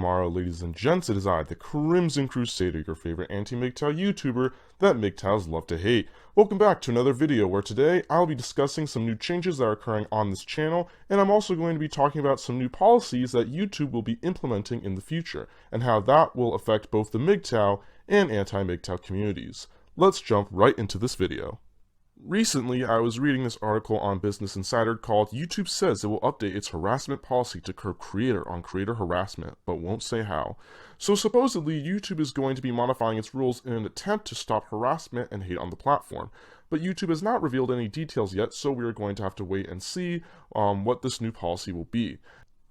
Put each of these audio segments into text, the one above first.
tomorrow, ladies and gents. It is I, the Crimson Crusader, your favorite anti-MGTOW YouTuber that MGTOWs love to hate. Welcome back to another video where today I'll be discussing some new changes that are occurring on this channel, and I'm also going to be talking about some new policies that YouTube will be implementing in the future, and how that will affect both the MGTOW and anti-MGTOW communities. Let's jump right into this video. Recently, I was reading this article on Business Insider called YouTube Says It Will Update Its Harassment Policy to Curb Creator on Creator Harassment, but won't say how. So supposedly, YouTube is going to be modifying its rules in an attempt to stop harassment and hate on the platform. But YouTube has not revealed any details yet, so we are going to have to wait and see what this new policy will be.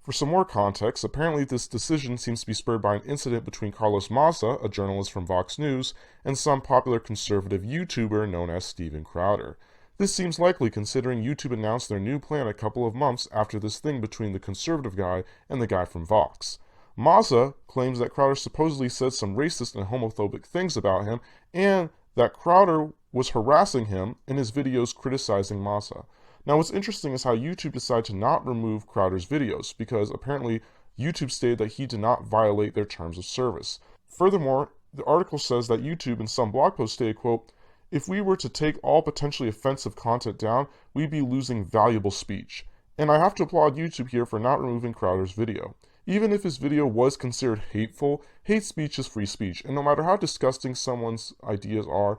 For some more context, apparently this decision seems to be spurred by an incident between Carlos Maza, a journalist from Vox News, and some popular conservative YouTuber known as Steven Crowder. This seems likely considering YouTube announced their new plan a couple of months after this thing between the conservative guy and the guy from Vox. Maza claims that Crowder supposedly said some racist and homophobic things about him, and that Crowder was harassing him in his videos criticizing Maza. Now, what's interesting is how YouTube decided to not remove Crowder's videos, because apparently YouTube stated that he did not violate their terms of service. Furthermore, the article says that YouTube in some blog post stated, quote, "If we were to take all potentially offensive content down, we'd be losing valuable speech." And I have to applaud YouTube here for not removing Crowder's video. Even if his video was considered hateful, hate speech is free speech, and no matter how disgusting someone's ideas are,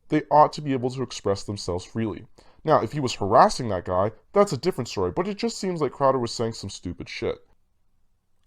they ought to be able to express themselves freely. Now, if he was harassing that guy, that's a different story, but it just seems like Crowder was saying some stupid shit.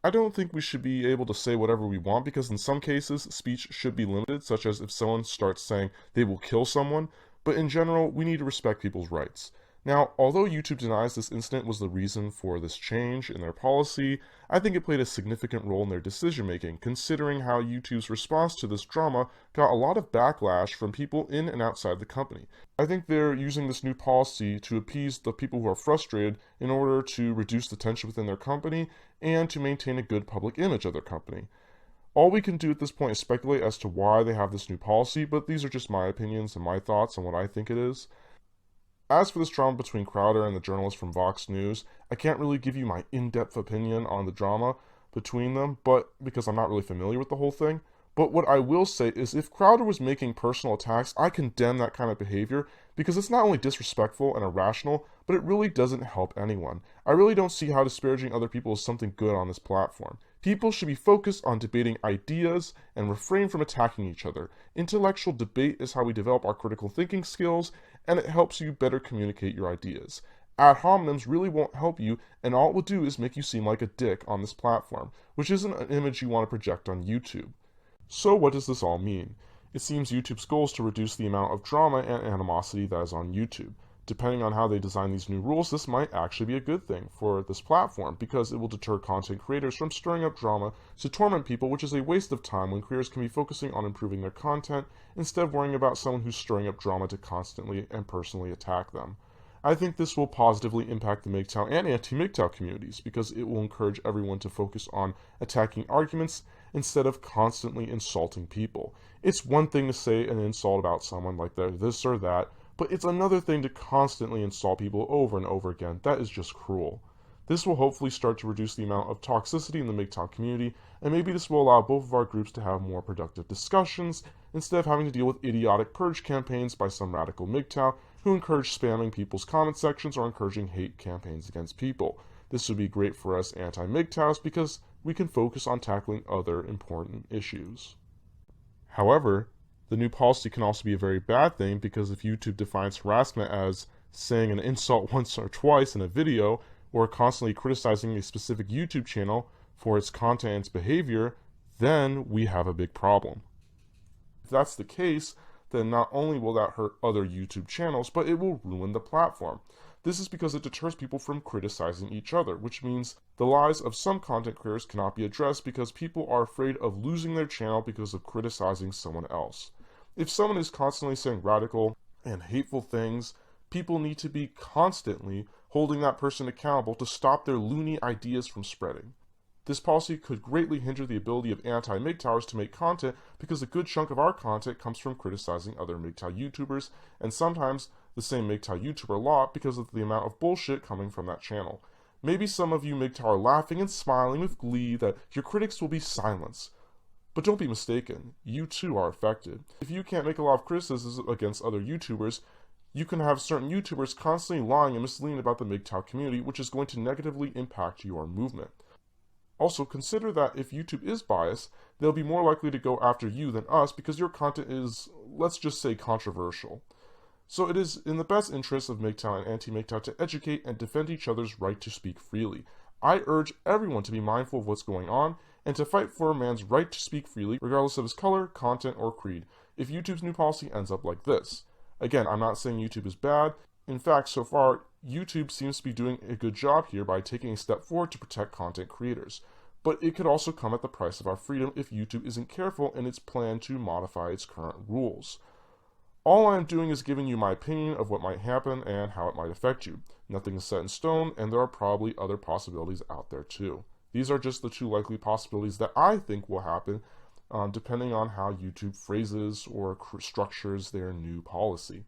I don't think we should be able to say whatever we want, because in some cases, speech should be limited, such as if someone starts saying they will kill someone, but in general, we need to respect people's rights. Now, although YouTube denies this incident was the reason for this change in their policy, I think it played a significant role in their decision-making, considering how YouTube's response to this drama got a lot of backlash from people in and outside the company. I think they're using this new policy to appease the people who are frustrated in order to reduce the tension within their company and to maintain a good public image of their company. All we can do at this point is speculate as to why they have this new policy, but these are just my opinions and my thoughts on what I think it is. As for this drama between Crowder and the journalist from Vox News, I can't really give you my in-depth opinion on the drama between them, but because I'm not really familiar with the whole thing. But what I will say is if Crowder was making personal attacks, I condemn that kind of behavior because it's not only disrespectful and irrational, but it really doesn't help anyone. I really don't see how disparaging other people is something good on this platform. People should be focused on debating ideas and refrain from attacking each other. Intellectual debate is how we develop our critical thinking skills, and it helps you better communicate your ideas. Ad hominems really won't help you, and all it will do is make you seem like a dick on this platform, which isn't an image you want to project on YouTube. So what does this all mean? It seems YouTube's goal is to reduce the amount of drama and animosity that is on YouTube. Depending on how they design these new rules, this might actually be a good thing for this platform because it will deter content creators from stirring up drama to torment people, which is a waste of time when creators can be focusing on improving their content instead of worrying about someone who's stirring up drama to constantly and personally attack them. I think this will positively impact the MGTOW and anti-MGTOW communities because it will encourage everyone to focus on attacking arguments instead of constantly insulting people. It's one thing to say an insult about someone like they're this or that, but it's another thing to constantly insult people over and over again. That is just cruel. This will hopefully start to reduce the amount of toxicity in the MGTOW community, and maybe this will allow both of our groups to have more productive discussions instead of having to deal with idiotic purge campaigns by some radical MGTOW who encourage spamming people's comment sections or encouraging hate campaigns against people. This would be great for us anti-MGTOWs because we can focus on tackling other important issues. However, the new policy can also be a very bad thing because if YouTube defines harassment as saying an insult once or twice in a video or constantly criticizing a specific YouTube channel for its content and its behavior, then we have a big problem. If that's the case, then not only will that hurt other YouTube channels, but it will ruin the platform. This is because it deters people from criticizing each other, which means the lies of some content creators cannot be addressed because people are afraid of losing their channel because of criticizing someone else. If someone is constantly saying radical and hateful things, people need to be constantly holding that person accountable to stop their loony ideas from spreading. This policy could greatly hinder the ability of anti-MGTOWers to make content because a good chunk of our content comes from criticizing other MGTOW YouTubers, and sometimes the same MGTOW YouTuber a lot because of the amount of bullshit coming from that channel. Maybe some of you MGTOW are laughing and smiling with glee that your critics will be silenced. But don't be mistaken, you too are affected. If you can't make a lot of criticisms against other YouTubers, you can have certain YouTubers constantly lying and misleading about the MGTOW community, which is going to negatively impact your movement. Also, consider that if YouTube is biased, they'll be more likely to go after you than us because your content is, let's just say, controversial. So it is in the best interest of MGTOW and anti-MGTOW to educate and defend each other's right to speak freely. I urge everyone to be mindful of what's going on and to fight for a man's right to speak freely, regardless of his color, content, or creed, if YouTube's new policy ends up like this. Again, I'm not saying YouTube is bad. In fact, so far, YouTube seems to be doing a good job here by taking a step forward to protect content creators. But it could also come at the price of our freedom if YouTube isn't careful in its plan to modify its current rules. All I'm doing is giving you my opinion of what might happen and how it might affect you. Nothing is set in stone, and there are probably other possibilities out there too. These are just the two likely possibilities that I think will happen, depending on how YouTube phrases or structures their new policy.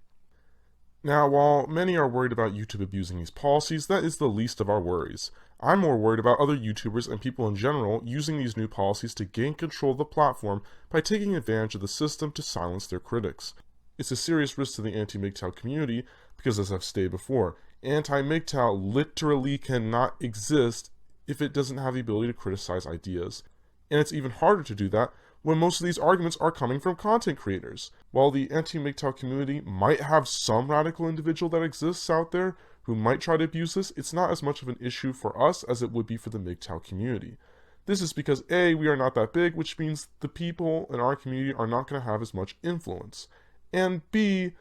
Now, while many are worried about YouTube abusing these policies, that is the least of our worries. I'm more worried about other YouTubers and people in general using these new policies to gain control of the platform by taking advantage of the system to silence their critics. It's a serious risk to the anti-MGTOW community because, as I've stated before, anti-MGTOW literally cannot exist if it doesn't have the ability to criticize ideas. And it's even harder to do that when most of these arguments are coming from content creators. While the anti-MGTOW community might have some radical individual that exists out there who might try to abuse this, it's not as much of an issue for us as it would be for the MGTOW community. This is because A, we are not that big, which means the people in our community are not going to have as much influence. And B,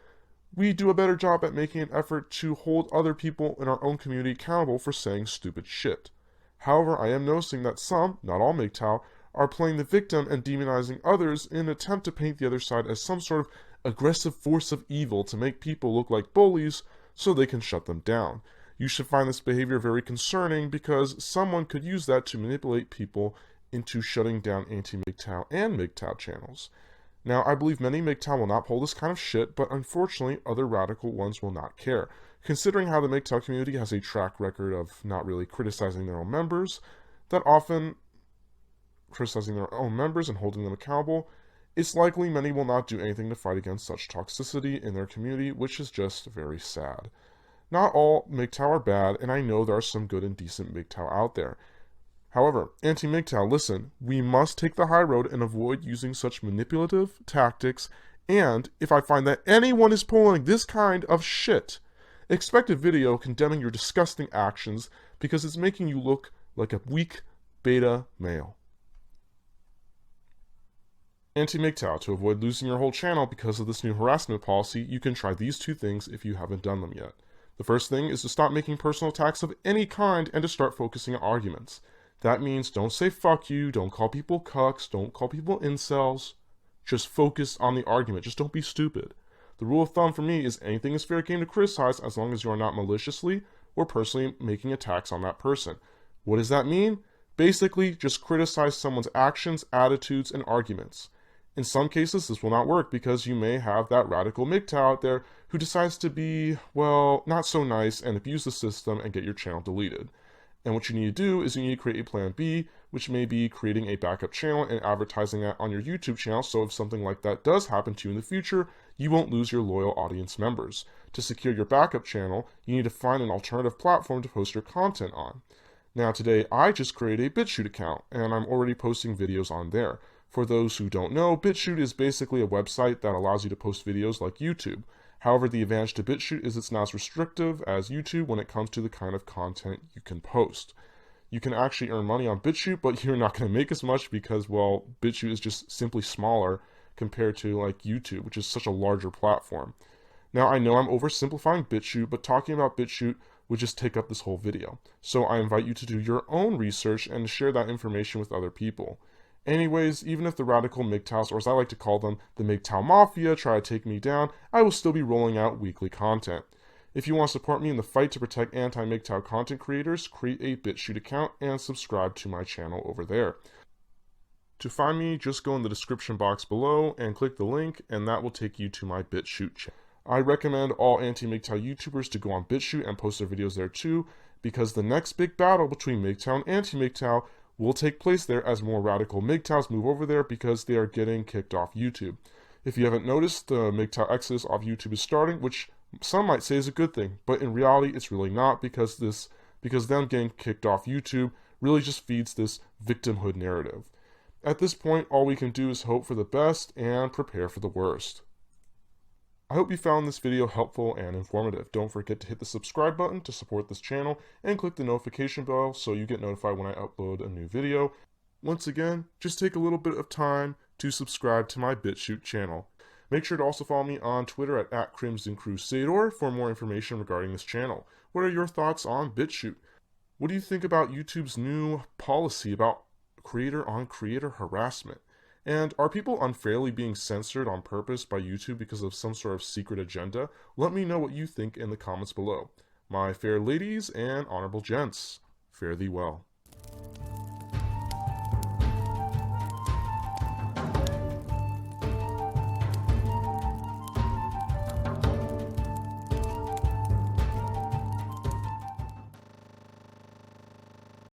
we do a better job at making an effort to hold other people in our own community accountable for saying stupid shit. However, I am noticing that some, not all MGTOW, are playing the victim and demonizing others in an attempt to paint the other side as some sort of aggressive force of evil to make people look like bullies so they can shut them down. You should find this behavior very concerning because someone could use that to manipulate people into shutting down anti-MGTOW and MGTOW channels. Now, I believe many MGTOW will not pull this kind of shit, but unfortunately, other radical ones will not care. Considering how the MGTOW community has a track record of not really criticizing their own members, that often criticizing their own members and holding them accountable, it's likely many will not do anything to fight against such toxicity in their community, which is just very sad. Not all MGTOW are bad, and I know there are some good and decent MGTOW out there. However, anti-MGTOW, listen, we must take the high road and avoid using such manipulative tactics, and if I find that anyone is pulling this kind of shit, expect a video condemning your disgusting actions because it's making you look like a weak beta male. Anti-MGTOW, to avoid losing your whole channel because of this new harassment policy, you can try these two things if you haven't done them yet. The first thing is to stop making personal attacks of any kind and to start focusing on arguments. That means don't say fuck you, don't call people cucks, don't call people incels. Just focus on the argument, just don't be stupid. The rule of thumb for me is anything is fair game to criticize as long as you are not maliciously or personally making attacks on that person. What does that mean? Basically, just criticize someone's actions, attitudes, and arguments. In some cases, this will not work because you may have that radical MGTOW out there who decides to be, well, not so nice and abuse the system and get your channel deleted. And what you need to do is you need to create a plan B, which may be creating a backup channel and advertising that on your YouTube channel, so if something like that does happen to you in the future, you won't lose your loyal audience members. To secure your backup channel, you need to find an alternative platform to post your content on. Now today, I just created a BitChute account, and I'm already posting videos on there. For those who don't know, BitChute is basically a website that allows you to post videos like YouTube. However, the advantage to BitChute is it's not as restrictive as YouTube when it comes to the kind of content you can post. You can actually earn money on BitChute, but you're not going to make as much because, well, BitChute is just simply smaller compared to like YouTube, which is such a larger platform. Now, I know I'm oversimplifying BitChute, but talking about BitChute would just take up this whole video. So I invite you to do your own research and share that information with other people. Anyways, even if the radical MGTOWs, or as I like to call them, the MGTOW Mafia, try to take me down, I will still be rolling out weekly content. If you want to support me in the fight to protect anti-MGTOW content creators, create a BitChute account and subscribe to my channel over there. To find me, just go in the description box below and click the link, and that will take you to my BitChute channel. I recommend all anti-MGTOW YouTubers to go on BitChute and post their videos there too, because the next big battle between MGTOW and Anti-MGTOW will take place there as more radical MGTOWs move over there because they are getting kicked off YouTube. If you haven't noticed, the MGTOW exodus off YouTube is starting, which some might say is a good thing, but in reality it's really not, because them getting kicked off YouTube really just feeds this victimhood narrative. At this point, all we can do is hope for the best and prepare for the worst. I hope you found this video helpful and informative. Don't forget to hit the subscribe button to support this channel and click the notification bell so you get notified when I upload a new video. Once again, just take a little bit of time to subscribe to my BitChute channel. Make sure to also follow me on Twitter at Crusader for more information regarding this channel. What are your thoughts on BitChute? What do you think about YouTube's new policy about creator-on-creator harassment? And are people unfairly being censored on purpose by YouTube because of some sort of secret agenda? Let me know what you think in the comments below. My fair ladies and honorable gents, fare thee well.